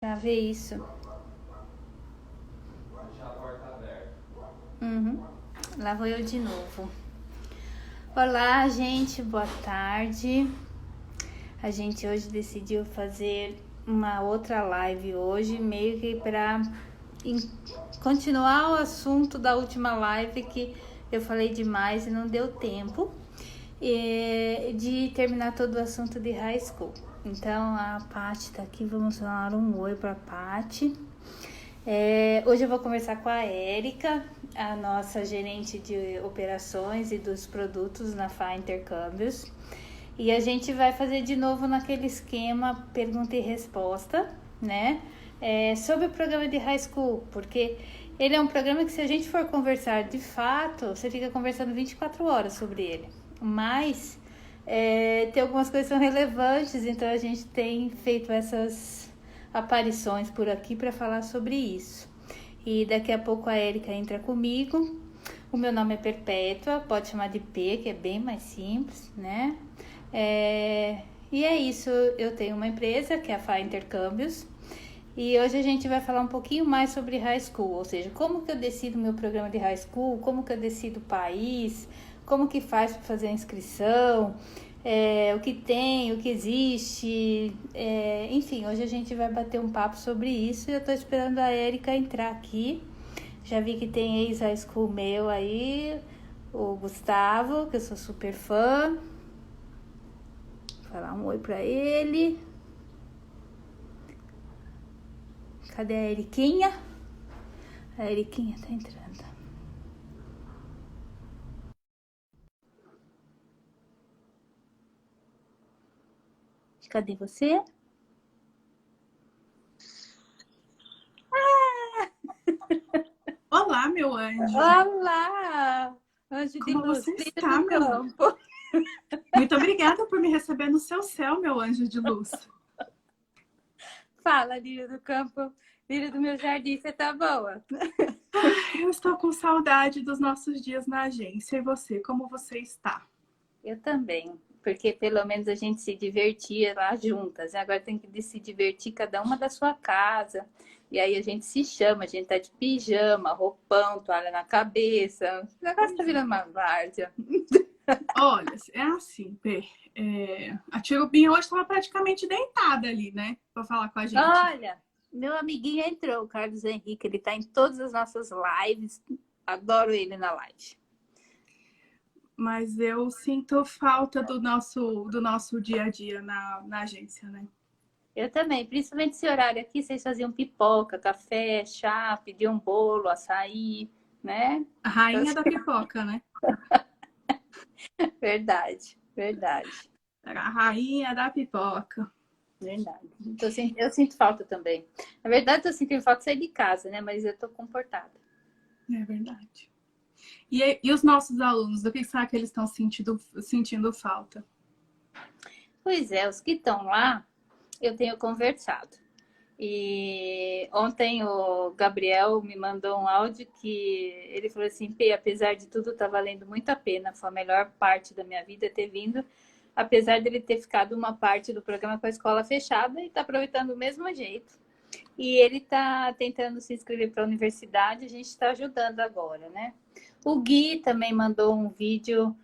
Pra ver isso. Uhum. Lá vou eu de novo. Olá, gente, boa tarde. A gente hoje decidiu fazer uma outra live hoje, meio que para continuar o assunto da última live que eu falei demais e não deu tempo de terminar todo o assunto de high school. Então a Paty tá aqui, vamos falar um oi pra Paty. Hoje eu vou conversar com a Érica, a nossa gerente de operações e dos produtos na FA Intercâmbios. E a gente vai fazer de novo naquele esquema pergunta e resposta, né? Sobre o programa de high school, porque ele é um programa que, se a gente for conversar de fato, você fica conversando 24 horas sobre ele. Mas tem algumas coisas que são relevantes, então a gente tem feito essas aparições por aqui para falar sobre isso. E daqui a pouco a Érica entra comigo. O meu nome é Perpétua, pode chamar de P, que é bem mais simples, né? E é isso, eu tenho uma empresa que é a FA Intercâmbios. E hoje a gente vai falar um pouquinho mais sobre high school, ou seja, como que eu decido meu programa de high school, como que eu decido o país, como que faz para fazer a inscrição, o que tem, o que existe, enfim, hoje a gente vai bater um papo sobre isso e eu tô esperando a Érica entrar aqui. Já vi que tem ex-high school meu aí, o Gustavo, que eu sou super fã. Vou falar um oi pra ele. Cadê a Eriquinha? A Eriquinha tá entrando. Cadê você? Olá, meu anjo. Olá! Anjo de Como luz, você filho está, do meu? campo. Muito obrigada por me receber no seu céu, meu anjo de luz. Fala, lírio do campo, lírio do meu jardim, você tá boa? Eu estou com saudade dos nossos dias na agência. E você, como você está? Eu também, porque pelo menos a gente se divertia lá juntas. Agora tem que se divertir cada uma da sua casa. E aí a gente se chama, a gente tá de pijama, roupão, toalha na cabeça. O negócio tá Pois é. virando uma várzea. Olha, é assim, Pê. A tia Rubinha hoje estava praticamente deitada ali, né? Para falar com a gente. Olha, meu amiguinho entrou, o Carlos Henrique, ele tá em todas as nossas lives. Adoro ele na live. Mas eu sinto falta do nosso dia a dia na agência, né? Eu também, principalmente esse horário aqui, vocês faziam pipoca, café, chá, pediam bolo, açaí, né? A Então, rainha da pipoca, né? verdade, verdade, Era a rainha da pipoca. verdade. Então, eu sinto falta também. Na verdade, eu sinto falta de sair de casa, né? Mas eu tô comportada. É verdade. E os nossos alunos, do que será que eles estão sentindo falta? Pois é, os que estão lá, eu tenho conversado. E ontem o Gabriel me mandou um áudio que ele falou assim: Pê, apesar de tudo, tá valendo muito a pena. Foi a melhor parte da minha vida ter vindo, apesar dele ter ficado uma parte do programa com a escola fechada e tá aproveitando do mesmo jeito. E ele tá tentando se inscrever para a universidade, a gente está ajudando agora, né? O Gui também mandou um vídeo,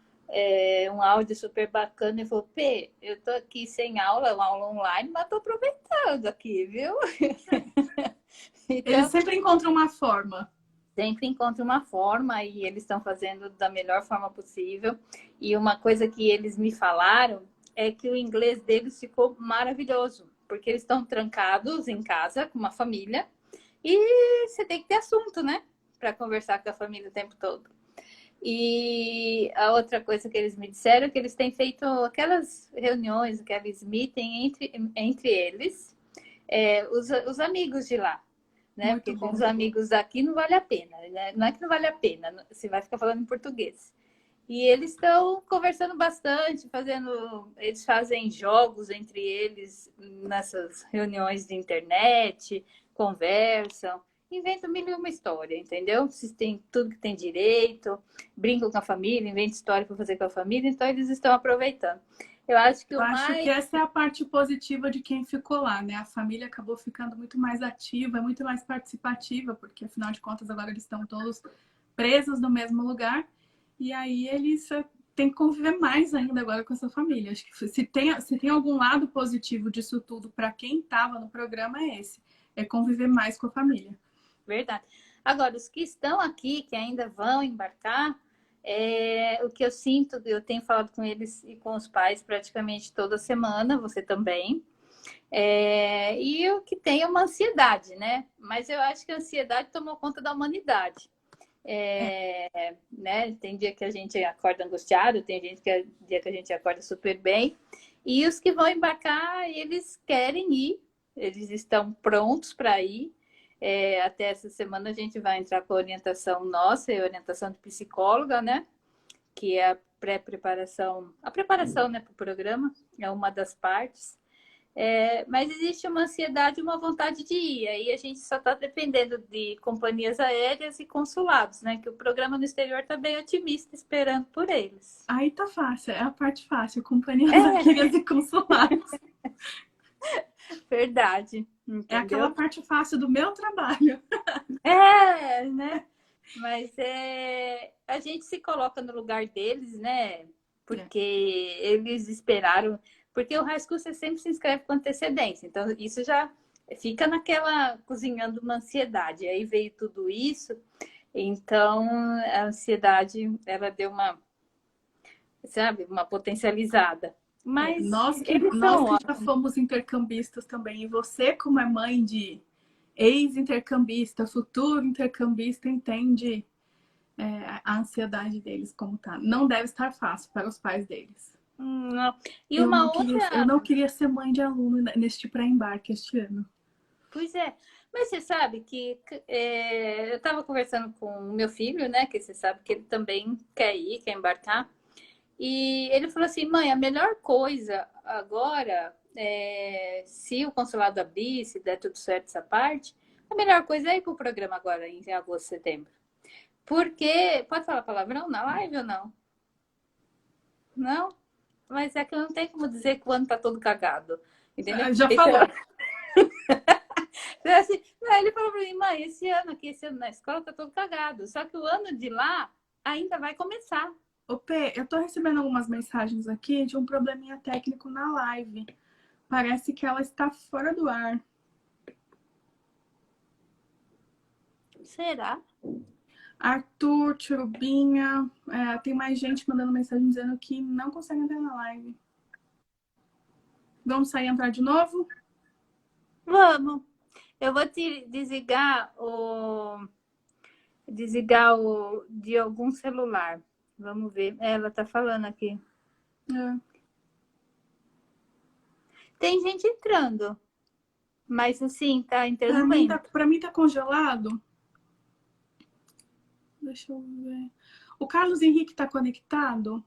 um áudio super bacana e falou: Pê, eu tô aqui sem aula, uma aula online, mas tô aproveitando aqui, viu? Eles Então, sempre encontram uma forma. sempre encontra uma forma e eles estão fazendo da melhor forma possível. E uma coisa que eles me falaram é que o inglês deles ficou maravilhoso, porque eles estão trancados em casa com uma família e você tem que ter assunto, né? Para conversar com a família o tempo todo. E a outra coisa que eles me disseram é que eles têm feito aquelas reuniões, aqueles meeting entre eles, os amigos de lá, né? Muito Porque com os bom. amigos daqui não vale a pena, né? Não é que não vale a pena, você vai ficar falando em português. E eles estão conversando bastante, eles fazem jogos entre eles nessas reuniões de internet, conversam, inventam mil e uma história, entendeu? Assistem tudo que tem direito, brincam com a família, inventam história para fazer com a família, então eles estão aproveitando. Eu acho que Eu o acho que mais... essa é a parte positiva de quem ficou lá, né? A família acabou ficando muito mais ativa, muito mais participativa, porque afinal de contas agora eles estão todos presos no mesmo lugar. E aí eles têm que conviver mais ainda agora com essa família. Acho que se tem algum lado positivo disso tudo para quem estava no programa é esse. É conviver mais com a família. Verdade. Agora, os que estão aqui, que ainda vão embarcar, o que eu sinto, eu tenho falado com eles e com os pais praticamente toda semana, você também. E o que tem é uma ansiedade, né? Mas eu acho que a ansiedade tomou conta da humanidade. Né? Tem dia que a gente acorda angustiado, tem dia que a gente acorda super bem. E os que vão embarcar, eles querem ir, eles estão prontos para ir. Até essa semana a gente vai entrar com a orientação nossa e orientação de psicóloga, né? Que é a pré-preparação, a preparação, né, para o programa, é uma das partes. Mas existe uma ansiedade e uma vontade de ir. Aí a gente só está dependendo de companhias aéreas e consulados, né? Que o programa no exterior está bem otimista, esperando por eles. Aí tá fácil, é a parte fácil, companhias É, aéreas e consulados. verdade, É aquela entendeu? parte fácil do meu trabalho. Né? Mas a gente se coloca no lugar deles, né? Porque eles esperaram. Porque o High School você sempre se inscreve com antecedência. Então, isso já fica naquela cozinhando uma ansiedade. Aí veio tudo isso. Então, a ansiedade, ela deu uma, sabe, uma potencializada. Mas Nós que, eles nós são que já ótimos. fomos intercambistas também, e você, como é mãe de ex-intercambista, futuro intercambista, entende a ansiedade deles como tá. Não deve estar fácil para os pais deles. Não. E Eu não uma queria, eu outra. não queria ser mãe de aluno neste pré-embarque este ano. Pois é. Mas você sabe que eu estava conversando com o meu filho, né? Que você sabe que ele também quer ir, quer embarcar. E ele falou assim, mãe, a melhor coisa agora, se o consulado abrir, se der tudo certo essa parte, a melhor coisa é ir para o programa agora, em agosto, setembro. Porque, pode falar palavrão na live ou não? Não? Mas é que eu não tenho como dizer que o ano tá todo cagado, entendeu? Já Esse falou. ano, assim, não, ele falou para mim, mãe, esse ano na escola tá todo cagado. Só que o ano de lá ainda vai começar. Ô, Pê, eu tô recebendo algumas mensagens aqui de um probleminha técnico na live. Parece que ela está fora do ar. Será? Arthur, Tirubinha, tem mais gente mandando mensagem dizendo que não consegue entrar na live. Vamos sair e entrar de novo? Vamos. Eu vou te desligar o de algum celular. Vamos ver. Ela tá falando aqui. É. Tem gente entrando, mas assim, tá Pra entrando mim, tá, lento. pra mim tá congelado. Deixa eu ver. O Carlos Henrique tá conectado?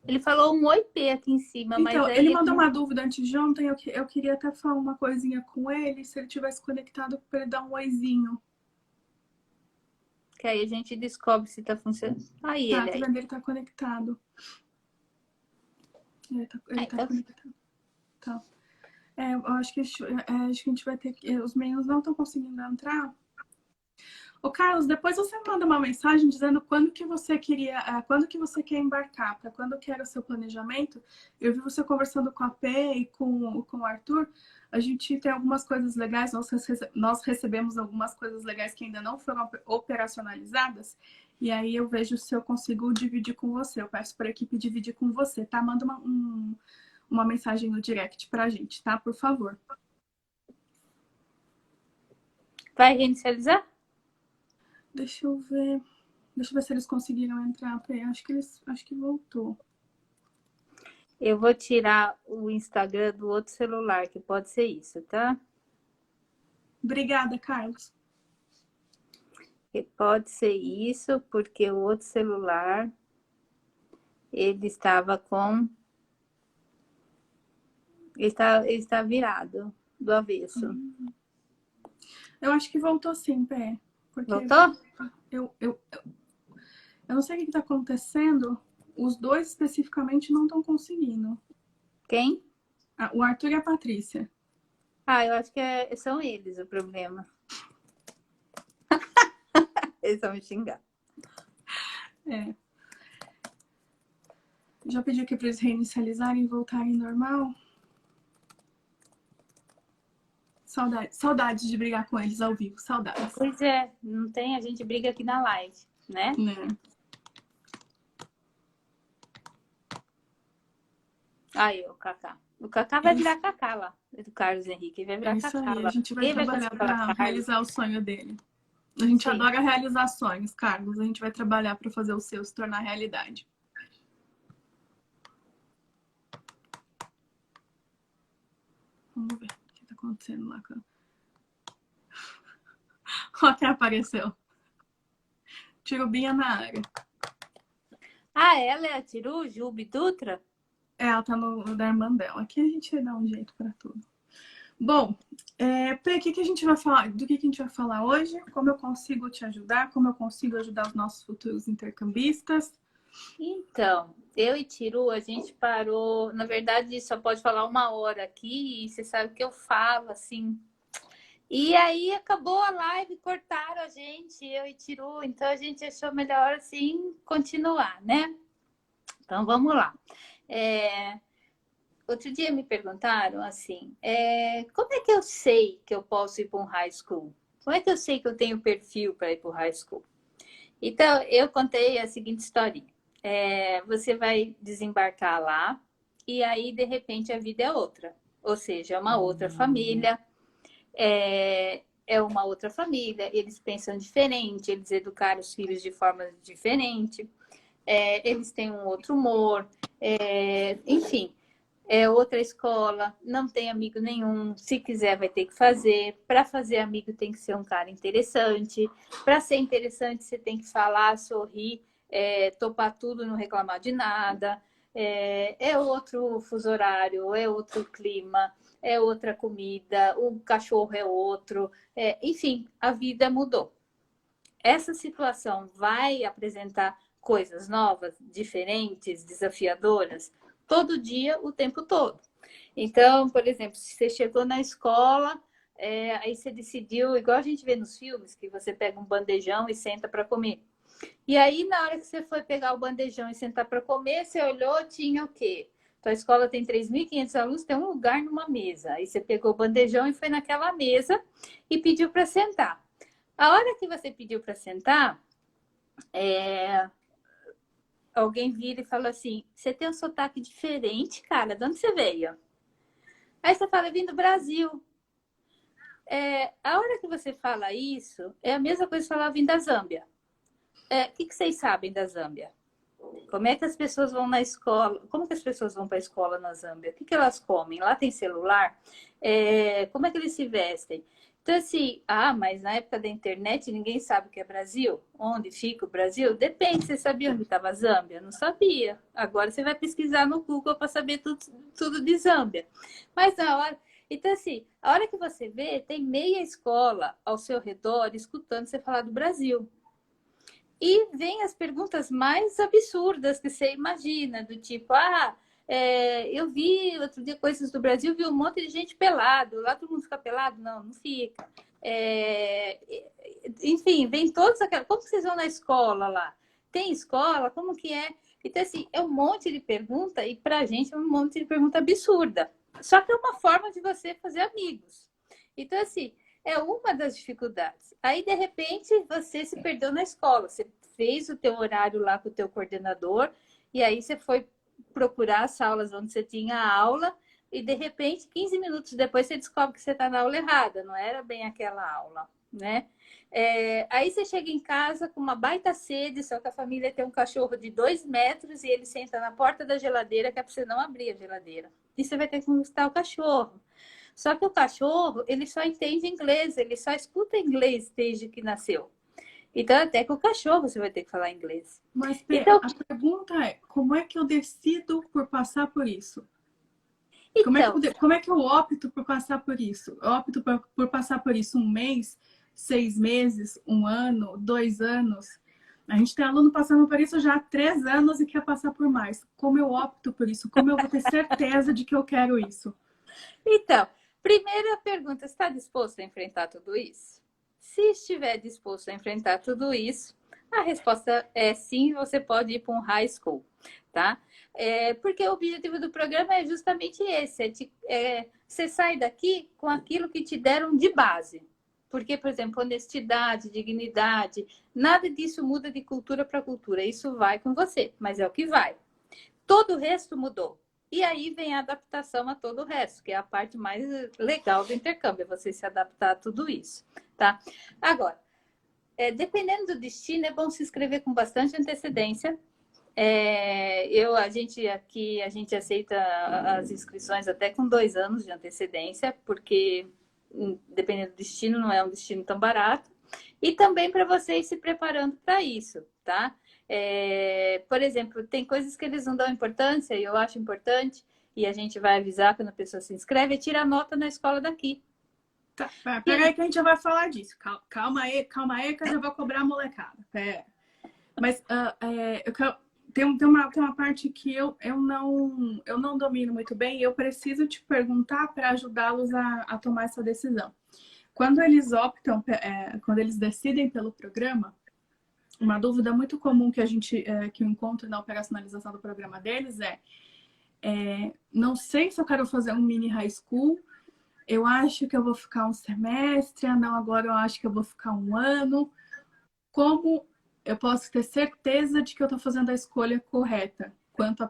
Ele falou um oi-p aqui em cima, mas Então, ele aí mandou uma dúvida antes de ontem. Eu queria até falar uma coisinha com ele. Se ele tivesse conectado, pra ele dar um oizinho. que aí a gente descobre se tá funcionando. Aí Tá, ele tá aí. vendo? Ele tá conectado. Ele tá Então, conectado. Tá. Eu acho que, acho que a gente vai ter que. Os meninos não estão conseguindo entrar. Ô, Carlos, depois você manda uma mensagem dizendo quando que você quer embarcar, para quando que era o seu planejamento. Eu vi você conversando com a P e com o Arthur. A gente tem algumas coisas legais, nós recebemos algumas coisas legais que ainda não foram operacionalizadas. E aí eu vejo se eu consigo dividir com você. Eu peço para a equipe dividir com você, tá? Manda uma mensagem no direct pra gente, tá? Por favor. vai reinicializar? Deixa eu ver. Deixa eu ver se eles conseguiram entrar. Peraí, acho que voltou. Eu vou tirar o Instagram do outro celular, que pode ser isso, tá? Obrigada, Carlos. Que pode ser isso, porque o outro celular ele estava com. Ele está virado do avesso. Eu acho que voltou sim, Pé. Porque Voltou? eu não sei o que está acontecendo. Os dois especificamente não estão conseguindo. Quem? O Arthur e a Patrícia. Ah, eu acho que são eles o problema. Eles vão me xingar. É. Já pedi aqui para eles reinicializarem e voltarem normal. Saudades de brigar com eles ao vivo, saudades. Pois é, não tem, a gente briga aqui na live, né? Aí, o Kaká. O Kaká vai virar Kaká lá, do Carlos Henrique. Vai virar Kaká aí, lá. a gente vai trabalhar para realizar o sonho dele. A gente adora realizar sonhos, Carlos. A gente vai trabalhar para fazer o seu se tornar realidade. Vamos ver o que está acontecendo lá. Olha quem apareceu. Tirubinha na área. Ah, ela é a Tiru, Jubi Dutra? Ela tá no da irmã dela. Aqui a gente dá um jeito para tudo. Bom, Pri, que a gente vai falar? Do que a gente vai falar hoje? Como eu consigo te ajudar? Como eu consigo ajudar os nossos futuros intercambistas? Então, eu e Tiru, a gente parou. Na verdade, só pode falar 1 hora aqui, e você sabe que eu falo assim. E aí acabou a live, cortaram a gente, eu e Tiru. Então a gente achou melhor assim continuar, né? Então vamos lá. Outro dia me perguntaram assim, como é que eu sei que eu posso ir para um high school? Como é que eu sei que eu tenho perfil para ir para o high school? Então, eu contei a seguinte historinha. Você vai desembarcar lá e aí, de repente, a vida é outra. Ou seja, é uma outra família, é uma outra família, eles pensam diferente, eles educaram os filhos de forma diferente, eles têm um outro humor, enfim... É outra escola, não tem amigo nenhum. Se quiser, vai ter que fazer. Para fazer amigo, tem que ser um cara interessante. Para ser interessante, você tem que falar, sorrir, topar tudo, não reclamar de nada. É outro fuso horário, é outro clima, é outra comida, o cachorro é outro. Enfim, a vida mudou. Essa situação vai apresentar coisas novas, diferentes, desafiadoras? Todo dia, o tempo todo. Então, por exemplo, se você chegou na escola, aí você decidiu, igual a gente vê nos filmes, que você pega um bandejão e senta para comer. E aí, na hora que você foi pegar o bandejão e sentar para comer, você olhou, tinha o quê? Tua escola tem 3.500 alunos, tem um lugar numa mesa. Aí você pegou o bandejão e foi naquela mesa e pediu para sentar. A hora que você pediu para sentar, alguém vira e fala assim, você tem um sotaque diferente, cara, de onde você veio? Aí você fala, vim do Brasil. A hora que você fala isso, é a mesma coisa que falar, vim da Zâmbia. O que vocês sabem da Zâmbia? Como é que as pessoas vão na escola? Como que as pessoas vão para a escola na Zâmbia? O que elas comem? Lá tem celular? Como é que eles se vestem? Então, assim, mas na época da internet ninguém sabe o que é Brasil? Onde fica o Brasil? Depende, você sabia onde estava a Zâmbia? Não sabia. Agora você vai pesquisar no Google para saber tudo de Zâmbia. Mas na hora... Então, assim, a hora que você vê, tem meia escola ao seu redor escutando você falar do Brasil. E vem as perguntas mais absurdas que você imagina, do tipo, eu vi outro dia coisas do Brasil, vi um monte de gente pelado. Lá todo mundo fica pelado? Não, não fica. Enfim, vem todas aquelas... Como que vocês vão na escola lá? Tem escola? Como que é? Então, assim, é um monte de pergunta e pra gente é um monte de pergunta absurda. Só que é uma forma de você fazer amigos. Então, assim, é uma das dificuldades. Aí, de repente, você se perdeu na escola. Você fez o teu horário lá com o teu coordenador e aí você foi procurar as aulas onde você tinha a aula e, de repente, 15 minutos depois, você descobre que você está na aula errada. Não era bem aquela aula, né? Aí você chega em casa com uma baita sede, só que a família tem um cachorro de 2 metros e ele senta na porta da geladeira, que é para você não abrir a geladeira. E você vai ter que conquistar o cachorro. Só que o cachorro, ele só entende inglês, ele só escuta inglês desde que nasceu. Então, até com o cachorro você vai ter que falar inglês. Mas então, a pergunta é, como é que eu decido por passar por isso? Como é que eu opto por passar por isso? Eu opto por passar por isso 1 mês, 6 meses, 1 ano, 2 anos? A gente tem aluno passando por isso já há 3 anos e quer passar por mais. Como eu opto por isso? Como eu vou ter certeza de que eu quero isso? Então, primeira pergunta, está disposto a enfrentar tudo isso? Se estiver disposto a enfrentar tudo isso, a resposta é sim, você pode ir para um high school, tá? Porque o objetivo do programa é justamente esse, você sai daqui com aquilo que te deram de base. Porque, por exemplo, honestidade, dignidade, nada disso muda de cultura para cultura. Isso vai com você, mas é o que vai. Todo o resto mudou. E aí vem a adaptação a todo o resto, que é a parte mais legal do intercâmbio, é você se adaptar a tudo isso, tá? Agora, dependendo do destino, é bom se inscrever com bastante antecedência. A gente aceita as inscrições até com 2 anos de antecedência, porque dependendo do destino, não é um destino tão barato. E também para você ir se preparando para isso, tá? Por exemplo, tem coisas que eles não dão importância, e eu acho importante, e a gente vai avisar quando a pessoa se inscreve, tira a nota na escola daqui. Tá, peraí que a gente já vai falar disso. Calma aí que eu já vou cobrar a molecada. Mas tem uma parte que eu não domino muito bem e eu preciso te perguntar para ajudá-los a tomar essa decisão. Quando eles optam, quando eles decidem pelo programa, uma dúvida muito comum que que eu encontro na operacionalização do programa deles não sei se eu quero fazer um mini high school, eu acho que eu vou ficar um semestre, não, agora eu acho que eu vou ficar um ano. Como eu posso ter certeza de que eu estou fazendo a escolha correta quanto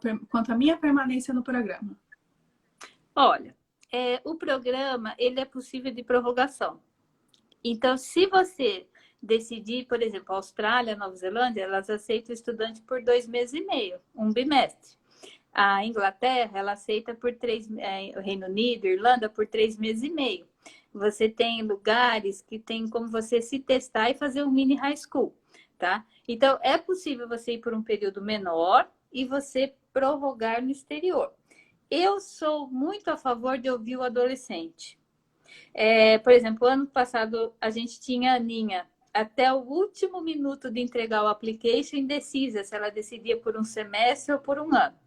à minha permanência no programa? Olha, o programa ele é possível de prorrogação. Então, se você decidir, por exemplo, Austrália, Nova Zelândia, elas aceitam estudante por 2 meses e meio, um bimestre. A Inglaterra, ela aceita por o Reino Unido, Irlanda, por 3 meses e meio. Você tem lugares que tem como você se testar e fazer um mini high school, tá? Então, é possível você ir por um período menor e você prorrogar no exterior. Eu sou muito a favor de ouvir o adolescente. Por exemplo, ano passado a gente tinha a Aninha até o último minuto de entregar o application indecisa se ela decidia por um semestre ou por um ano.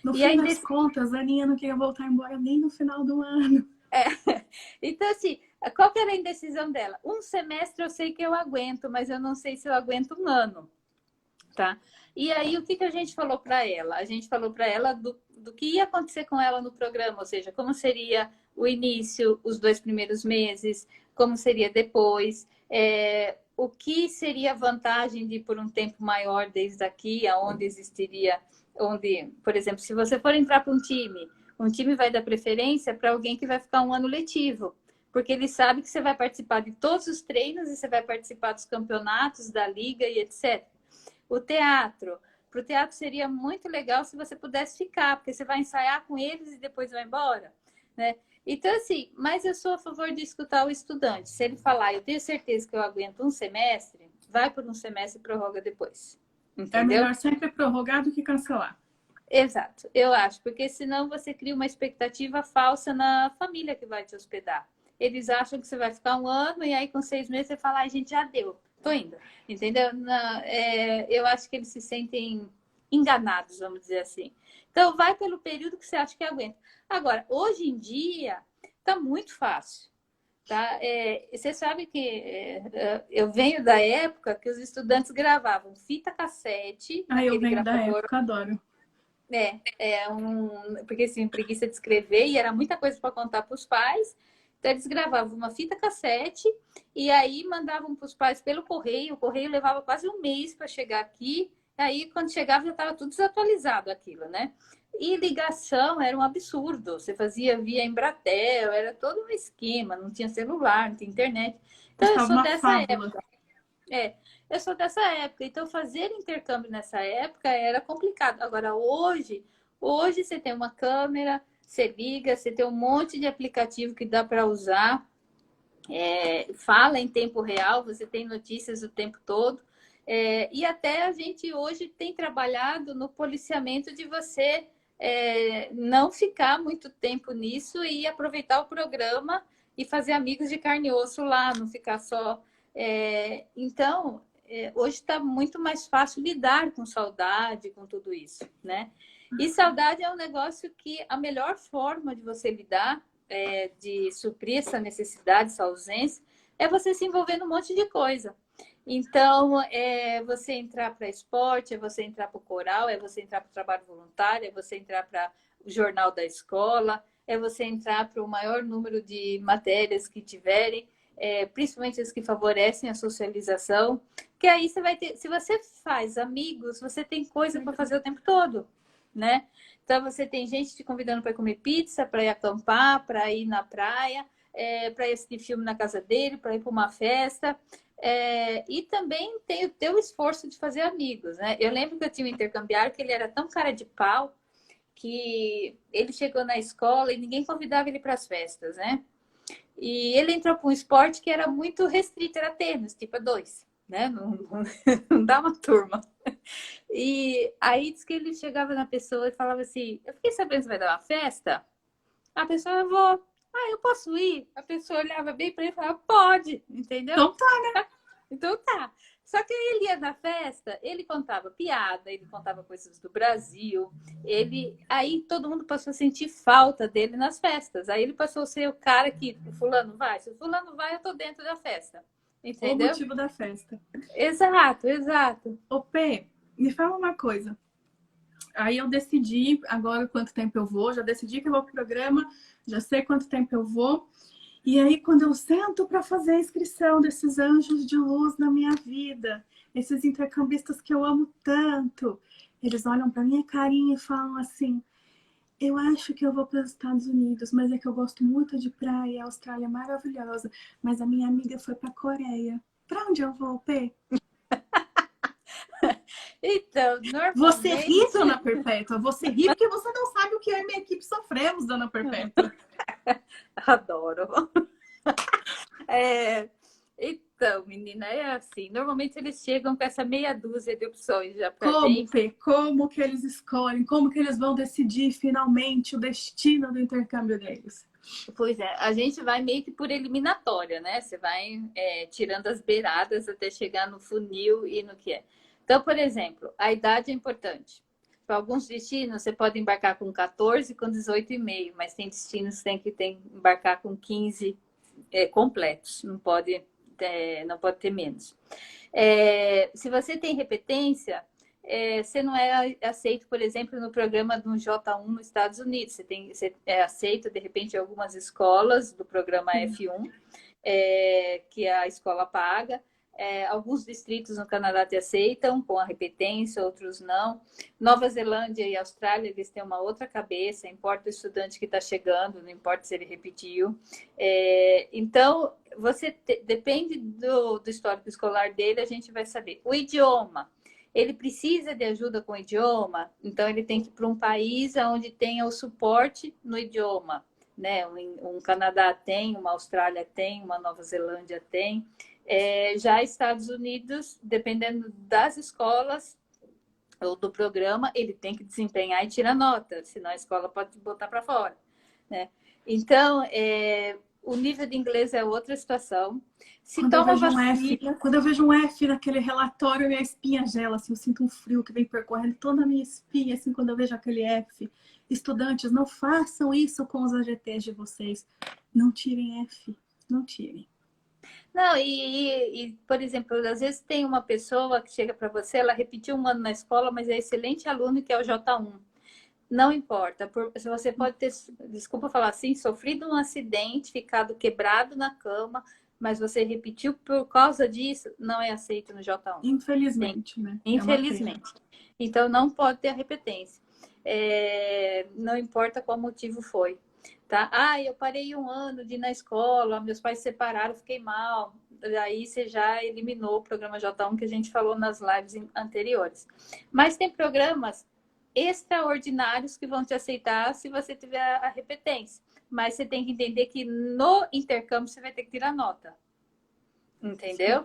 No fim das contas, a Aninha não queria voltar embora nem no final do ano. Então, assim, qual que era a indecisão dela? Um semestre eu sei que eu aguento, mas eu não sei se eu aguento um ano, tá? E aí, o que a gente falou para ela? A gente falou para ela do que ia acontecer com ela no programa, ou seja, como seria o início, os 2 primeiros meses, como seria depois, o que seria a vantagem de ir por um tempo maior desde aqui, aonde existiria, por exemplo, se você for entrar para um time vai dar preferência para alguém que vai ficar um ano letivo, porque ele sabe que você vai participar de todos os treinos e você vai participar dos campeonatos, da liga e etc. O teatro. Para o teatro seria muito legal se você pudesse ficar, porque você vai ensaiar com eles e depois vai embora, né? Então, assim, mas eu sou a favor de escutar o estudante. Se ele falar, eu tenho certeza que eu aguento um semestre, vai por um semestre e prorroga depois. Entendeu? É melhor sempre prorrogar do que cancelar. Exato, eu acho, porque senão você cria uma expectativa falsa na família que vai te hospedar. Eles acham que você vai ficar um ano e aí com 6 meses você fala, ai, gente, já deu, tô indo. Entendeu? Eu acho que eles se sentem enganados, vamos dizer assim. Então, vai pelo período que você acha que aguenta. Agora, hoje em dia, tá muito fácil. Tá? Você sabe que eu venho da época que os estudantes gravavam fita cassete. Eu venho da época, adoro. Porque assim, preguiça de escrever e era muita coisa para contar para os pais. Então, eles gravavam uma fita cassete e aí mandavam para os pais pelo correio. O correio levava quase um mês para chegar aqui. Aí, quando chegava, já estava tudo desatualizado aquilo, né? E ligação era um absurdo. Você fazia via Embratel, era todo um esquema. Não tinha celular, não tinha internet. Então, eu sou dessa época. Eu sou dessa época. Então, fazer intercâmbio nessa época era complicado. Agora, hoje você tem uma câmera, você liga, você tem um monte de aplicativo que dá para usar. Fala em tempo real, você tem notícias o tempo todo. E até a gente hoje tem trabalhado no policiamento de você não ficar muito tempo nisso e aproveitar o programa e fazer amigos de carne e osso lá, não ficar só... Então, hoje está muito mais fácil lidar com saudade, com tudo isso, né? E saudade é um negócio que a melhor forma de você lidar, de suprir essa necessidade, essa ausência, é você se envolver num monte de coisa. Então, é você entrar para esporte, é você entrar para o coral, é você entrar para o trabalho voluntário, é você entrar para o jornal da escola, é você entrar para o maior número de matérias que tiverem, principalmente as que favorecem a socialização, que aí você vai ter, se você faz amigos, você tem coisa para fazer o tempo todo, né? Então você tem gente te convidando para comer pizza, para ir acampar, para ir na praia, para ir assistir filme na casa dele, para ir para uma festa. E também tem o teu esforço de fazer amigos, né? Eu lembro que eu tinha um intercambiário que ele era tão cara de pau que ele chegou na escola e ninguém convidava ele para as festas, né? E ele entrou para um esporte que era muito restrito, era tênis, tipo 2, né? Não dá uma turma. E aí diz que ele chegava na pessoa e falava assim: eu fiquei sabendo que você vai dar uma festa? A pessoa, eu vou. Ah, eu posso ir? A pessoa olhava bem para ele e falava: pode, entendeu? Então tá, né? Então tá. Só que ele ia na festa, ele contava piada, ele contava coisas do Brasil. Aí todo mundo passou a sentir falta dele nas festas. Aí ele passou a ser o cara que o fulano vai. Se o fulano vai, eu tô dentro da festa. Entendeu? O motivo da festa. Exato, exato. Ô, P, me fala uma coisa. Aí eu decidi agora quanto tempo eu vou, já decidi que eu vou pro programa, já sei quanto tempo eu vou. E aí, quando eu sento para fazer a inscrição desses anjos de luz na minha vida, esses intercambistas que eu amo tanto, eles olham para minha carinha e falam assim: eu acho que eu vou para os Estados Unidos, mas é que eu gosto muito de praia, a Austrália é maravilhosa, mas a minha amiga foi para a Coreia. Para onde eu vou, P? Então, normalmente... Você ri, Dona Perpétua? Você ri porque você não sabe o que eu e minha equipe sofremos, Dona Perpétua. Adoro. Então, menina, é assim. Normalmente eles chegam com essa meia dúzia de opções já pra gente. P? Como que eles escolhem? Como que eles vão decidir finalmente o destino do intercâmbio deles? Pois é, a gente vai meio que por eliminatória, né? Você vai tirando as beiradas até chegar no funil e no que é. Então, por exemplo, a idade é importante. Para alguns destinos, você pode embarcar com 14, com 18,5, mas tem destinos que tem que embarcar com 15 completos, não pode ter menos. Se você tem repetência, você não é aceito, por exemplo, no programa do J1 nos Estados Unidos. Você é aceito, de repente, em algumas escolas do programa F1, que a escola paga. Alguns distritos no Canadá te aceitam com a repetência, outros não. Nova Zelândia e Austrália, eles têm uma outra cabeça, importa o estudante que está chegando, não importa se ele repetiu. Então, depende do histórico escolar dele, a gente vai saber. O idioma, ele precisa de ajuda com o idioma, então ele tem que ir para um país onde tenha o suporte no idioma. Né? Um Canadá tem, uma Austrália tem, uma Nova Zelândia tem. Já Estados Unidos, dependendo das escolas ou do programa, ele tem que desempenhar e tirar nota, senão a escola pode botar para fora. Né? Então, o nível de inglês é outra situação. Quando eu vejo um F naquele relatório, minha espinha gela, assim, eu sinto um frio que vem percorrendo toda a minha espinha, assim, quando eu vejo aquele F. Estudantes, não façam isso com os AGTs de vocês. Não tirem F, não tirem. Não, por exemplo, às vezes tem uma pessoa que chega para você, ela repetiu um ano na escola, mas é excelente aluno que é o J1. Não importa, se você pode ter, desculpa falar assim, sofrido um acidente, ficado quebrado na cama, mas você repetiu por causa disso, não é aceito no J1. Infelizmente, né? Infelizmente. Então, não pode ter a repetência. Não importa qual motivo foi. Tá? Eu parei um ano de ir na escola, meus pais se separaram, fiquei mal. Aí você já eliminou o programa J1 que a gente falou nas lives anteriores. Mas tem programas extraordinários que vão te aceitar se você tiver a repetência. Mas você tem que entender que no intercâmbio você vai ter que tirar nota. entendeu?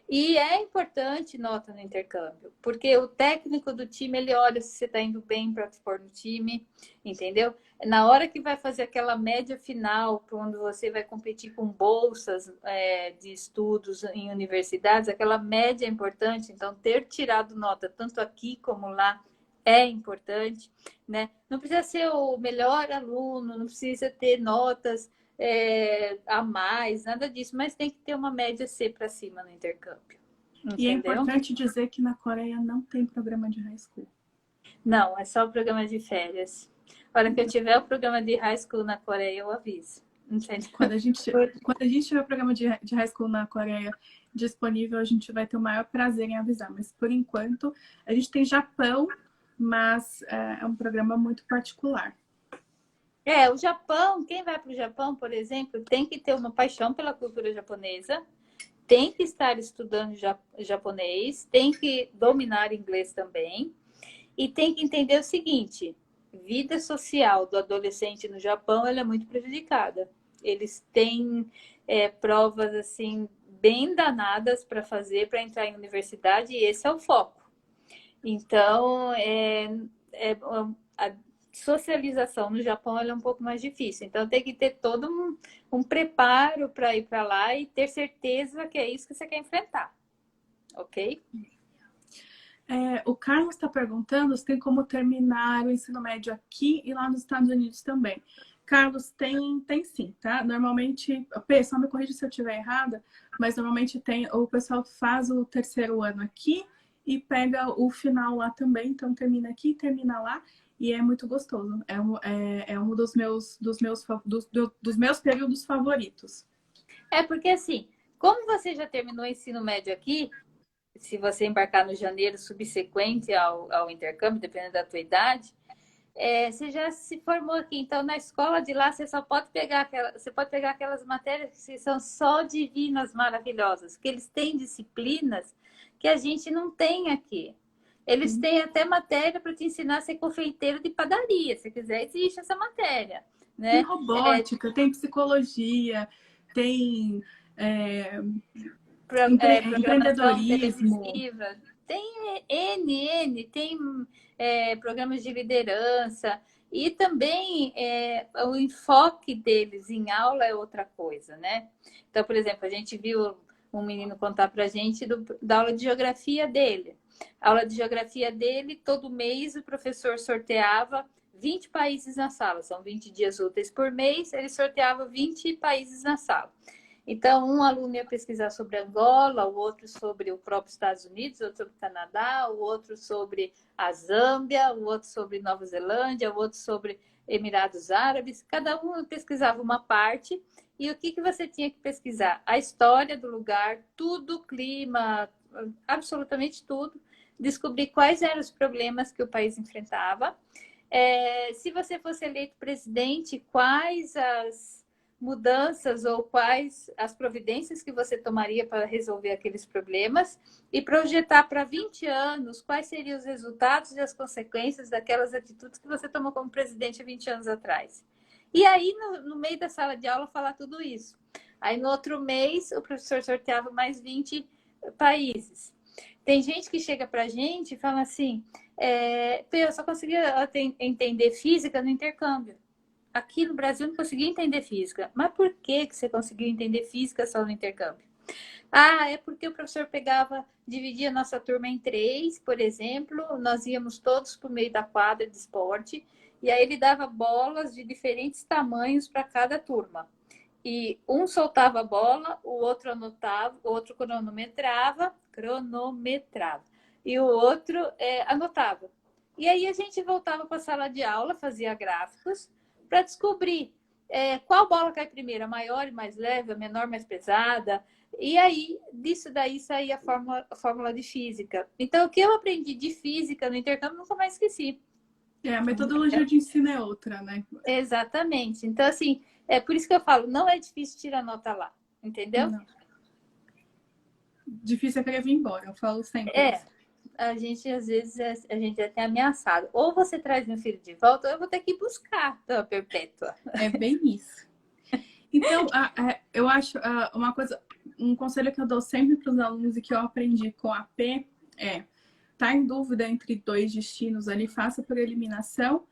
E é importante nota no intercâmbio, porque o técnico do time, ele olha se você está indo bem para pôr no time, entendeu? Na hora que vai fazer aquela média final, quando você vai competir com bolsas de estudos em universidades, aquela média é importante, então ter tirado nota tanto aqui como lá é importante, né? Não precisa ser o melhor aluno, não precisa ter notas a mais, nada disso, mas tem que ter uma média C para cima no intercâmbio. E é Entendeu? importante dizer que na Coreia não tem programa de high school. Não, é só o programa de férias. A hora que eu tiver o programa de high school na Coreia, eu aviso. Entendeu? Quando a gente tiver o programa de high school na Coreia disponível, a gente vai ter o maior prazer em avisar. Mas, por enquanto, a gente tem Japão, mas é um programa muito particular. O Japão, quem vai para o Japão, por exemplo, tem que ter uma paixão pela cultura japonesa, tem que estar estudando japonês, tem que dominar inglês também, e tem que entender o seguinte: vida social do adolescente no Japão ela é muito prejudicada. Eles têm provas assim bem danadas para fazer para entrar em universidade, e esse é o foco. Então, a socialização no Japão ela é um pouco mais difícil. Então, tem que ter todo um preparo para ir para lá e ter certeza que é isso que você quer enfrentar. Ok? O Carlos está perguntando se tem como terminar o ensino médio aqui e lá nos Estados Unidos também. Carlos, tem sim, tá? Normalmente, só me corrija se eu estiver errada, mas normalmente o pessoal faz o terceiro ano aqui e pega o final lá também. Então, termina aqui, termina lá. E é muito gostoso. É um dos meus períodos favoritos. Porque assim, como você já terminou o ensino médio aqui, se você embarcar no janeiro subsequente ao intercâmbio, dependendo da tua idade, você já se formou aqui. Então, na escola de lá, você só pode pegar aquelas matérias que são só divinas, maravilhosas, que eles têm disciplinas que a gente não tem aqui. Eles têm até matéria para te ensinar a ser confeiteiro de padaria. Se quiser, existe essa matéria. Né? Tem robótica, tem psicologia, tem empreendedorismo. Tem tem programas de liderança. E também o enfoque deles em aula é outra coisa, né? Então, por exemplo, a gente viu um menino contar para a gente da aula de geografia dele. A aula de geografia dele, todo mês o professor sorteava 20 países na sala. São 20 dias úteis por mês, ele sorteava 20 países na sala. Então, um aluno ia pesquisar sobre Angola, o outro sobre o próprio Estados Unidos, o outro sobre o Canadá, o outro sobre a Zâmbia, o outro sobre Nova Zelândia, o outro sobre Emirados Árabes. Cada um pesquisava uma parte. E o que você tinha que pesquisar? A história do lugar, tudo, clima, absolutamente tudo. Descobrir quais eram os problemas que o país enfrentava. Se você fosse eleito presidente, quais as mudanças ou quais as providências que você tomaria para resolver aqueles problemas e projetar para 20 anos quais seriam os resultados e as consequências daquelas atitudes que você tomou como presidente há 20 anos atrás. E aí, no meio da sala de aula, falar tudo isso. Aí, no outro mês, o professor sorteava mais 20 países. Tem gente que chega para a gente e fala assim, eu só conseguia entender física no intercâmbio. Aqui no Brasil não conseguia entender física. Mas por que você conseguiu entender física só no intercâmbio? É porque o professor dividia a nossa turma em 3, por exemplo, nós íamos todos por meio da quadra de esporte, e aí ele dava bolas de diferentes tamanhos para cada turma. E um soltava a bola, o outro anotava, o outro cronometrava, e o outro anotava. E aí a gente voltava para a sala de aula, fazia gráficos, para descobrir qual bola cai primeiro, a maior e mais leve, a menor mais pesada. E aí, disso daí saía a fórmula de física. Então, o que eu aprendi de física no intercâmbio, nunca mais esqueci. A metodologia de ensino é outra, né? Exatamente. Então, assim, é por isso que eu falo, não é difícil tirar nota lá, entendeu? Não. Difícil é querer vir embora, eu falo sempre. A gente, às vezes, a gente é até ameaçado. Ou você traz meu filho de volta, ou eu vou ter que buscar a perpétua. É bem isso. Então, eu acho uma coisa um conselho que eu dou sempre para os alunos e que eu aprendi com a P é: tá em dúvida entre dois destinos ali, faça por eliminação.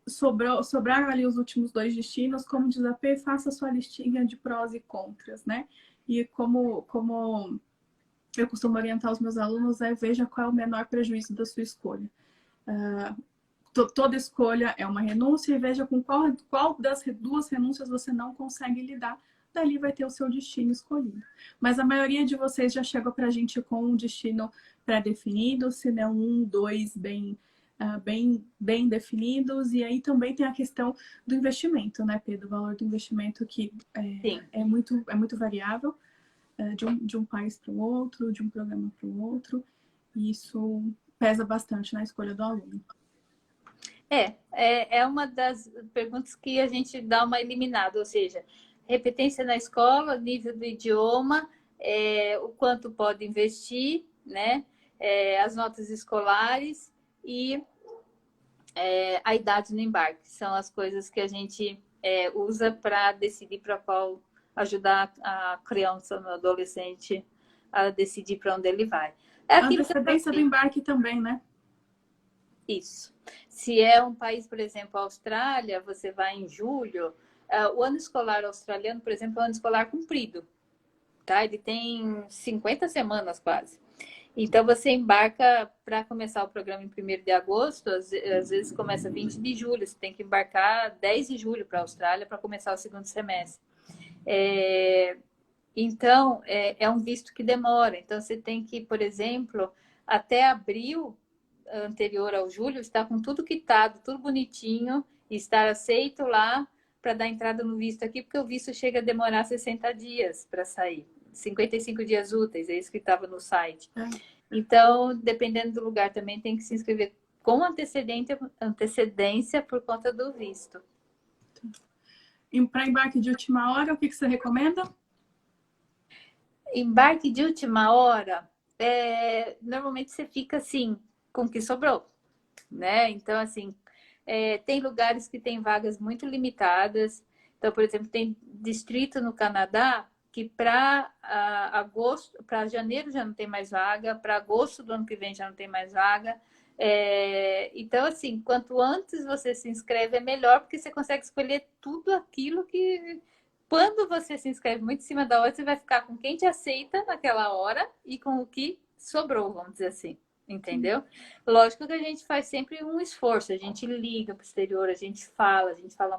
Sobraram ali os últimos dois destinos, como diz a P, faça sua listinha de prós e contras, né? E como eu costumo orientar os meus alunos, veja qual é o menor prejuízo da sua escolha. Toda escolha é uma renúncia e veja com qual das duas renúncias você não consegue lidar. Dali vai ter o seu destino escolhido. Mas a maioria de vocês já chegou para a gente com um destino pré-definido, se não um, dois bem definidos. E aí também tem a questão do investimento, né, Pedro? O valor do investimento que é muito variável de um país para o outro, de um programa para o outro. E isso pesa bastante na escolha do aluno. É uma das perguntas que a gente dá uma eliminada, ou seja, repetência na escola, nível do idioma, o quanto pode investir, né? As notas escolares e a idade no embarque. São as coisas que a gente usa para decidir para qual ajudar a criança, o adolescente a decidir para onde ele vai. A antecedência do embarque também, né? Isso. Se é um país, por exemplo, a Austrália, você vai em julho. O ano escolar australiano, por exemplo, é um ano escolar comprido, tá? Ele tem 50 semanas quase. Então, você embarca para começar o programa em 1º de agosto, às vezes começa 20 de julho, você tem que embarcar 10 de julho para a Austrália para começar o 2º semestre. Então, é um visto que demora. Então, você tem que, por exemplo, até abril anterior ao julho, estar com tudo quitado, tudo bonitinho, e estar aceito lá para dar entrada no visto aqui, porque o visto chega a demorar 60 dias para sair. 55 dias úteis, é isso que estava no site. Então, dependendo do lugar, também tem que se inscrever com antecedência por conta do visto. E para embarque de última hora, o que você recomenda? Embarque de última hora, normalmente você fica assim, com o que sobrou, né? Então, assim, tem lugares que tem vagas muito limitadas. Então, por exemplo, tem distrito no Canadá que para agosto, para janeiro já não tem mais vaga, para agosto do ano que vem já não tem mais vaga. Então, assim, quanto antes você se inscreve é melhor, porque você consegue escolher tudo aquilo que... Quando você se inscreve muito em cima da hora, você vai ficar com quem te aceita naquela hora e com o que sobrou, vamos dizer assim. Entendeu? Lógico que a gente faz sempre um esforço, a gente liga para o exterior, a gente fala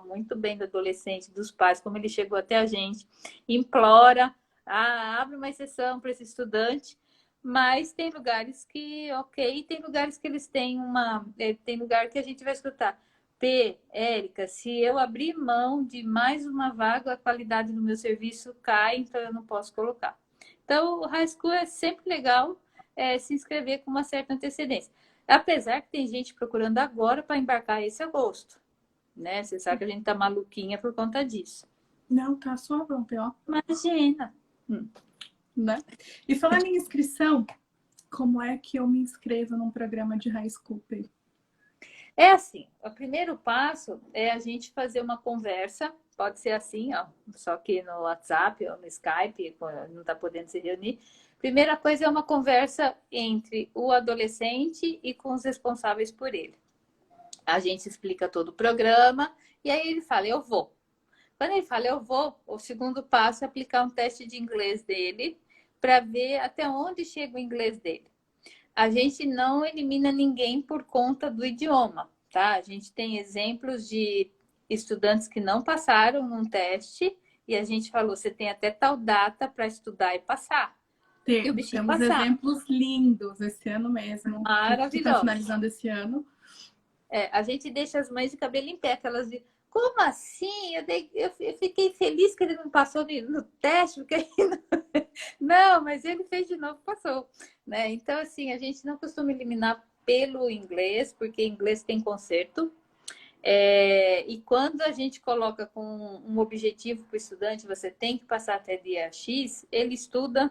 muito bem do adolescente, dos pais, como ele chegou até a gente, implora, abre uma exceção para esse estudante, mas tem lugares que, ok, tem lugares que eles têm tem lugar que a gente vai escutar. Érica, se eu abrir mão de mais uma vaga, a qualidade do meu serviço cai, então eu não posso colocar. Então, o high school é sempre legal, se inscrever com uma certa antecedência. Apesar que tem gente procurando agora para embarcar esse agosto, né? Você sabe que a gente tá maluquinha por conta disso. Não, tá suave, ó. Imagina. Né? E falando em inscrição, como é que eu me inscrevo num programa de high school, Pedro? É assim, o primeiro passo é a gente fazer uma conversa, pode ser assim, ó, só que no WhatsApp ou no Skype, não está podendo se reunir. Primeira coisa é uma conversa entre o adolescente e com os responsáveis por ele. A gente explica todo o programa e aí ele fala, eu vou. Quando ele fala, eu vou, o segundo passo é aplicar um teste de inglês dele para ver até onde chega o inglês dele. A gente não elimina ninguém por conta do idioma, tá? A gente tem exemplos de estudantes que não passaram num teste e a gente falou, você tem até tal data para estudar e passar. Temos exemplos lindos esse ano mesmo. Maravilhoso. Que está finalizando esse ano. A gente deixa as mães de cabelo em pé, que elas dizem, como assim? Eu fiquei feliz que ele não passou no teste, porque não, mas ele fez de novo, passou. Né? Então, assim, a gente não costuma eliminar pelo inglês, porque inglês tem conserto. E quando a gente coloca com um objetivo para o estudante, você tem que passar até dia X, ele estuda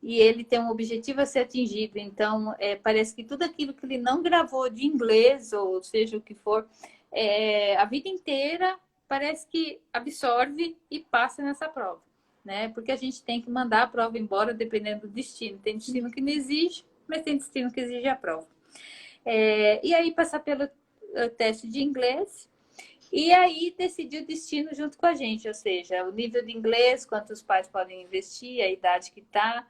e ele tem um objetivo a ser atingido. Então, parece que tudo aquilo que ele não gravou de inglês, ou seja o que for, a vida inteira parece que absorve e passa nessa prova. né? Porque a gente tem que mandar a prova embora dependendo do destino. Tem destino que não exige, mas tem destino que exige a prova. E aí passar pelo teste de inglês e aí decidir o destino junto com a gente, ou seja, o nível de inglês, quantos pais podem investir, a idade que está,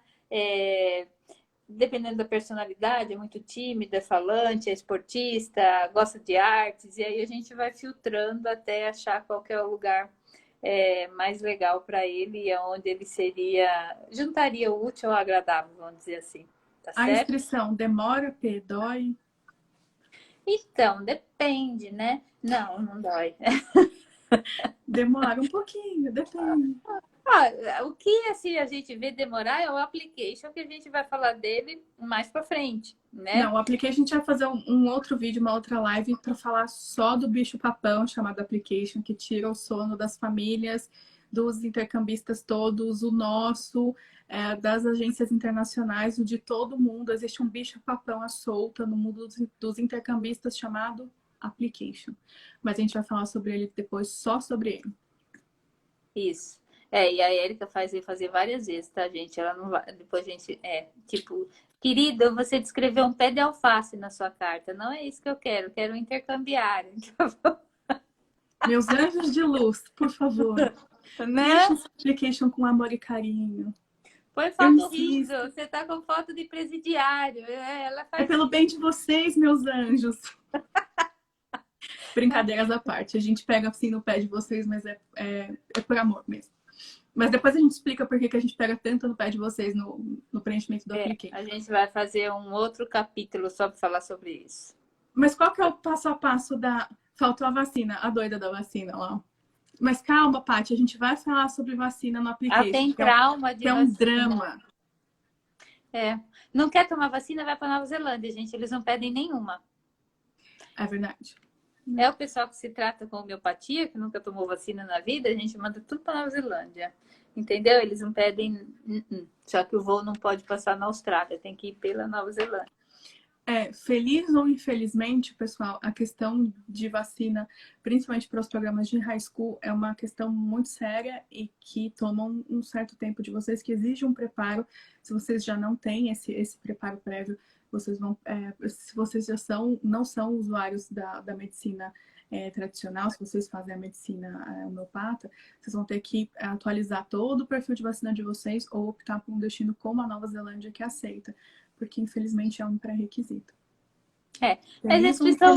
dependendo da personalidade, é muito tímida, é falante, é esportista, gosta de artes, e aí a gente vai filtrando até achar qual que é o lugar mais legal para ele e onde ele juntaria o útil ao agradável, vamos dizer assim. Tá A certo? inscrição demora, P, dói? Então, depende, né? Não, não dói. Demora um pouquinho, depende. O que assim, a gente vê demorar é o application, que a gente vai falar dele mais para frente, né? Não, o application a gente vai fazer um outro vídeo, uma outra live para falar só do bicho-papão chamado application, que tira o sono das famílias, dos intercambistas todos, o nosso, das agências internacionais, o de todo mundo. Existe um bicho-papão à solta no mundo dos intercambistas chamado application. Mas a gente vai falar sobre ele depois, só sobre ele. Isso. E a Érica faz fazer várias vezes, tá, gente? Ela não vai. Depois a gente. Tipo, querido, você descreveu um pé de alface na sua carta. Não é isso que eu quero um intercambiário. Então, Meus anjos de luz, por favor. né? Deixa esse application com amor e carinho. Põe foto rindo. Você tá com foto de presidiário. Ela faz... É pelo bem de vocês, meus anjos. Brincadeiras à parte. A gente pega assim no pé de vocês, mas é por amor mesmo. Mas depois a gente explica por que a gente pega tanto no pé de vocês no preenchimento do application. A gente vai fazer um outro capítulo só para falar sobre isso. Mas qual que é o passo a passo da... Faltou a vacina, a doida da vacina lá. Mas calma, Paty, a gente vai falar sobre vacina no application. Tem trauma de vacina. É um drama. Não quer tomar vacina, vai para Nova Zelândia, gente. Eles não pedem nenhuma. É verdade. O pessoal que se trata com homeopatia, que nunca tomou vacina na vida, a gente manda tudo para Nova Zelândia. Entendeu? Eles não pedem. Só que o voo não pode passar na Austrália, tem que ir pela Nova Zelândia. Feliz ou infelizmente, pessoal, a questão de vacina, principalmente para os programas de high school, é uma questão muito séria e que toma um certo tempo de vocês, que exige um preparo. Se vocês já não têm esse preparo prévio, vocês vão, se vocês já não são usuários da medicina tradicional, se vocês fazem a medicina homeopata, vocês vão ter que atualizar todo o perfil de vacina de vocês ou optar por um destino como a Nova Zelândia, que aceita, porque infelizmente é um pré-requisito. Mas a inscrição...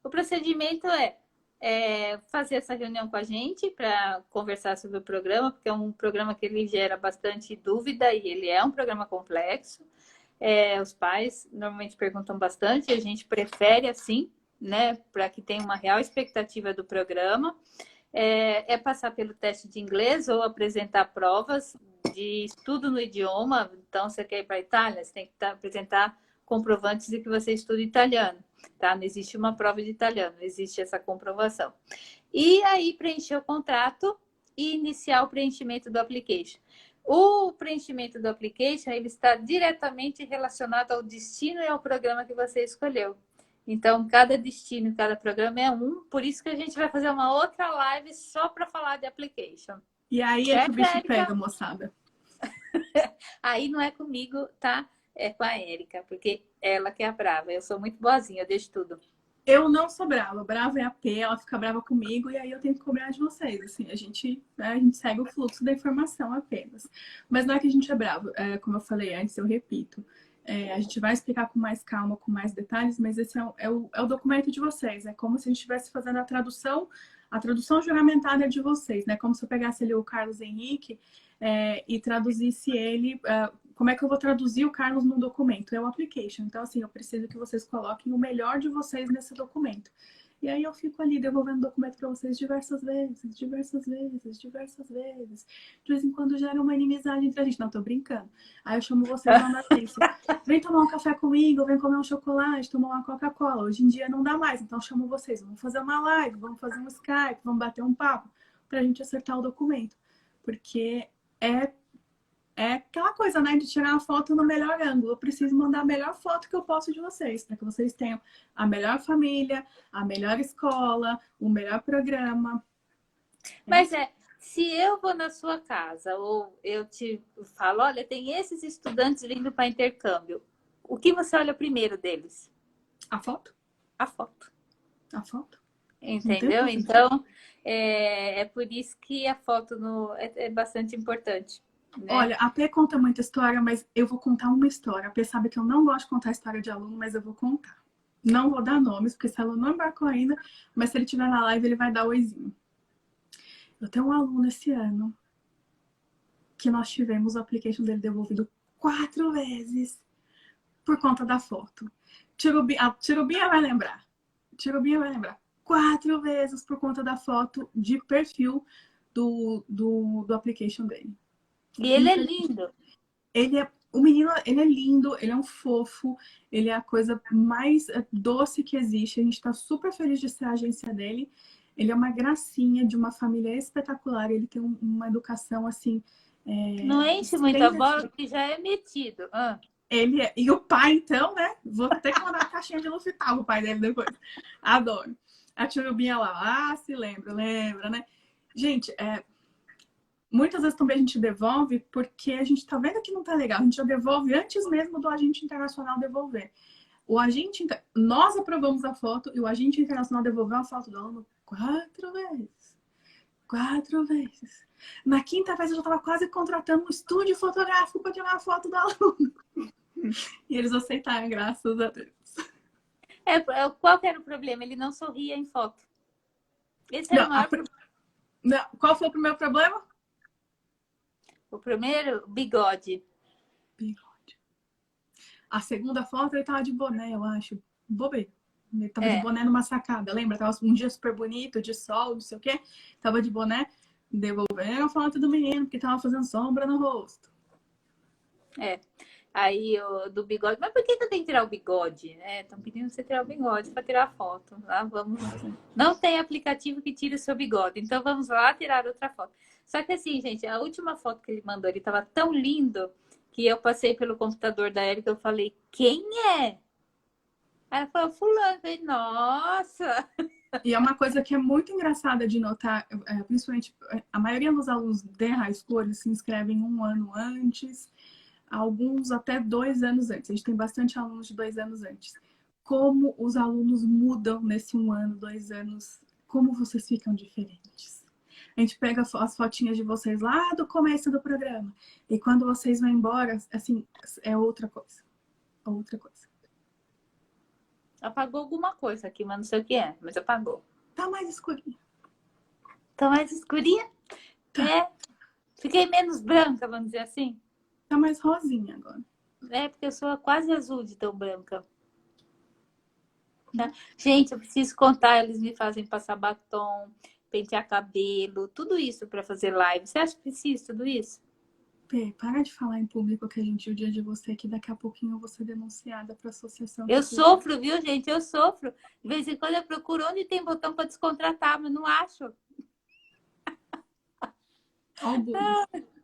O procedimento é fazer essa reunião com a gente para conversar sobre o programa, porque é um programa que ele gera bastante dúvida e ele é um programa complexo. Os pais normalmente perguntam bastante, a gente prefere assim, né, para que tenha uma real expectativa do programa. Passar pelo teste de inglês ou apresentar provas de estudo no idioma. Então, você quer ir para a Itália, você tem que apresentar comprovantes de que você estuda italiano, tá? Não existe uma prova de italiano, existe essa comprovação. E aí, preencher o contrato e iniciar o preenchimento do application. O preenchimento do application, ele está diretamente relacionado ao destino e ao programa que você escolheu. Então, cada destino, cada programa é por isso que a gente vai fazer uma outra live só para falar de application. E aí que o bicho pega, moçada. Aí não é comigo, tá? É com a Érica, porque ela que é a brava. Eu sou muito boazinha, eu deixo tudo. Eu não sou brava. Brava é a P, ela fica brava comigo e aí eu tenho que cobrar de vocês. Assim, a gente segue o fluxo da informação apenas. Mas não é que a gente é bravo. Como eu falei antes, eu repito. A gente vai explicar com mais calma, com mais detalhes, mas esse é o documento de vocês. É como se a gente estivesse fazendo a tradução juramentada de vocês, né? Como se eu pegasse ali o Carlos Henrique e traduzisse ele. Como é que eu vou traduzir o Carlos num documento? É o application. Então, assim, eu preciso que vocês coloquem o melhor de vocês nesse documento. E aí eu fico ali devolvendo o documento para vocês diversas vezes, diversas vezes, diversas vezes. De vez em quando gera uma inimizade entre a gente. Não, tô brincando. Aí eu chamo vocês lá na agência. Vem tomar um café comigo, vem comer um chocolate, tomar uma Coca-Cola. Hoje em dia não dá mais, então eu chamo vocês. Vamos fazer uma live, vamos fazer um Skype, vamos bater um papo pra gente acertar o documento. Porque é aquela coisa, né, de tirar a foto no melhor ângulo. Eu preciso mandar a melhor foto que eu posso de vocês, para que vocês tenham a melhor família, a melhor escola, o melhor programa. Mas Se eu vou na sua casa ou eu te falo, olha, tem esses estudantes vindo para intercâmbio, o que você olha primeiro deles? A foto? A foto. A foto? Não tem Entendeu? dúvida. Então, é por isso que a foto é bastante importante, né? Olha, a P conta muita história, mas eu vou contar uma história. A P sabe que eu não gosto de contar história de aluno, mas eu vou contar. Não vou dar nomes, porque esse aluno não embarcou ainda, mas se ele estiver na live, ele vai dar oizinho. Eu tenho um aluno esse ano que nós tivemos o application dele devolvido 4 vezes por conta da foto. A Tirubinha vai lembrar. Tirubinha vai lembrar. 4 vezes por conta da foto de perfil do application dele. E ele é lindo. O menino, ele é lindo, ele é um fofo, ele é a coisa mais doce que existe. A gente está super feliz de ser a agência dele. Ele é uma gracinha de uma família espetacular. Ele tem uma educação assim. Não enche muito a bola, porque já é metido. E o pai, então, né? Vou ter que mandar a caixinha de Lufital o pai dele depois. Adoro. A Tirubinha lá, se lembra, né? Gente, muitas vezes também a gente devolve porque a gente tá vendo que não tá legal. A gente já devolve antes mesmo do agente internacional devolver. Nós aprovamos a foto e o agente internacional devolveu a foto do aluno 4 vezes. 4 vezes. Na quinta vez eu já tava quase contratando um estúdio fotográfico para tirar a foto do aluno. E eles aceitaram, graças a Deus. Qual que era o problema? Ele não sorria em foto. Esse era o maior problema. Qual foi o primeiro problema? O primeiro, bigode. Bigode. A segunda foto ele tava de boné, eu acho. Bobei. Ele tava de boné numa sacada, lembra? Tava um dia super bonito, de sol, não sei o quê. Tava de boné. Devolveram a foto do menino, porque tava fazendo sombra no rosto. Aí, do bigode. Mas por que eu tenho que tirar o bigode? Estão pedindo você tirar o bigode para tirar a foto. Vamos. Não tem aplicativo que tire o seu bigode. Então, vamos lá tirar outra foto. Só que assim, gente, a última foto que ele mandou, ele tava tão lindo que eu passei pelo computador da Erika e eu falei, quem é? Aí ela falou, fulano. Eu falei, nossa! E é uma coisa que é muito engraçada de notar, principalmente a maioria dos alunos de high school, eles se inscrevem 1 ano antes, alguns até 2 anos antes. A gente tem bastante alunos de 2 anos antes. Como os alunos mudam nesse 1 ano, 2 anos, como vocês ficam diferentes. A gente pega as fotinhas de vocês lá do começo do programa. E quando vocês vão embora, assim, é outra coisa. Outra coisa. Apagou alguma coisa aqui, mas não sei o que é, mas apagou. Tá mais escurinha. Tá mais escurinha? Tá. Fiquei menos branca, vamos dizer assim. Tá mais rosinha agora. Porque eu sou quase azul de tão branca. Tá? Gente, eu preciso contar, eles me fazem passar batom, pentear cabelo, tudo isso para fazer live. Você acha que precisa tudo isso? Pê, para de falar em público que a gente judia de você, que daqui a pouquinho eu vou ser denunciada para associação. Eu sofro, viu, gente? Eu sofro. De vez em quando eu procuro onde tem botão para descontratar, mas não acho. Olha o bullying.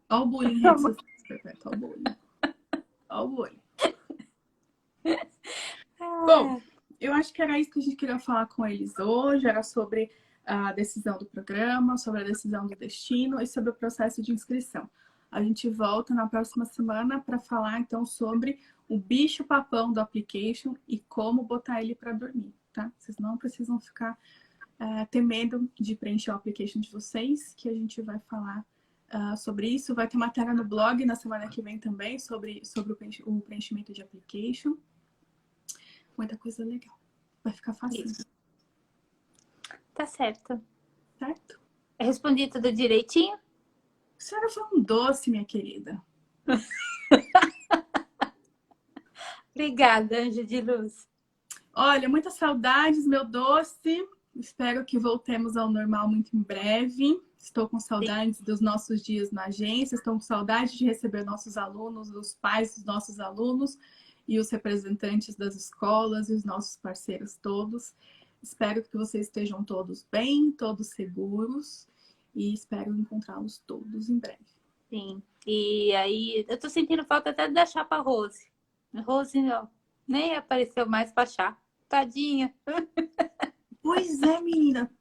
Olha o bullying, redes sociais, Olha o bullying. Olha o bullying. Bom, eu acho que era isso que a gente queria falar com eles hoje. Era sobre a decisão do programa, sobre a decisão do destino e sobre o processo de inscrição. A gente volta na próxima semana para falar, então, sobre o bicho-papão do application e como botar ele para dormir, tá? Vocês não precisam ficar ter medo de preencher o application de vocês, que a gente vai falar sobre isso. Vai ter matéria no blog na semana que vem também sobre o preenchimento de application. Muita coisa legal. Vai ficar fácil. Isso. Tá certo. Certo? Eu respondi tudo direitinho? A senhora foi um doce, minha querida. Obrigada, anjo de luz. Olha, muitas saudades, meu doce. Espero que voltemos ao normal muito em breve. Estou com saudades dos nossos dias na agência. Estou com saudade de receber nossos alunos, os pais dos nossos alunos e os representantes das escolas e os nossos parceiros todos. Espero que vocês estejam todos bem, todos seguros. E espero encontrá-los todos em breve. Sim. E aí, eu tô sentindo falta até da chapa Rose. Rose não, nem apareceu mais pra chá. Tadinha. Pois é, menina.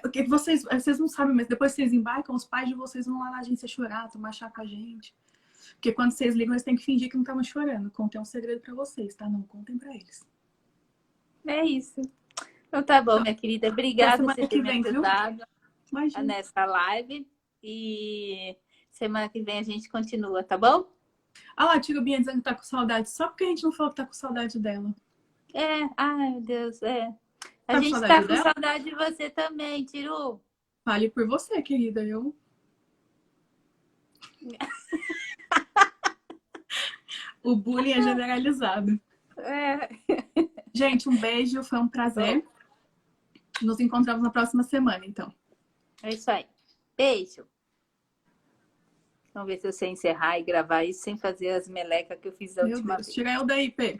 O que vocês não sabem, mas depois que vocês embarcam, os pais de vocês vão lá na agência chorar, tomar chá com a gente. Porque quando vocês ligam, eles têm que fingir que não estavam chorando. Contei um segredo pra vocês, tá? Não contem pra eles. É isso. Então tá bom, minha querida. Até Obrigada por semana você que ter me vem, viu? ajudado Imagina. nessa live. E semana que vem a gente continua, tá bom? Ah lá, Tiro Binha dizendo que tá com saudade. Só porque a gente não falou que tá com saudade dela. Ai, meu Deus, A Tá com gente saudade tá com dela? saudade de você também, Tiru. Fale por você, querida. O bullying é generalizado. Gente, um beijo. Foi um prazer. Nos encontramos na próxima semana, então. É isso aí. Beijo. Vamos ver se eu sei encerrar e gravar isso sem fazer as melecas que eu fiz da Meu última Deus, vez. tira eu daí, Pê.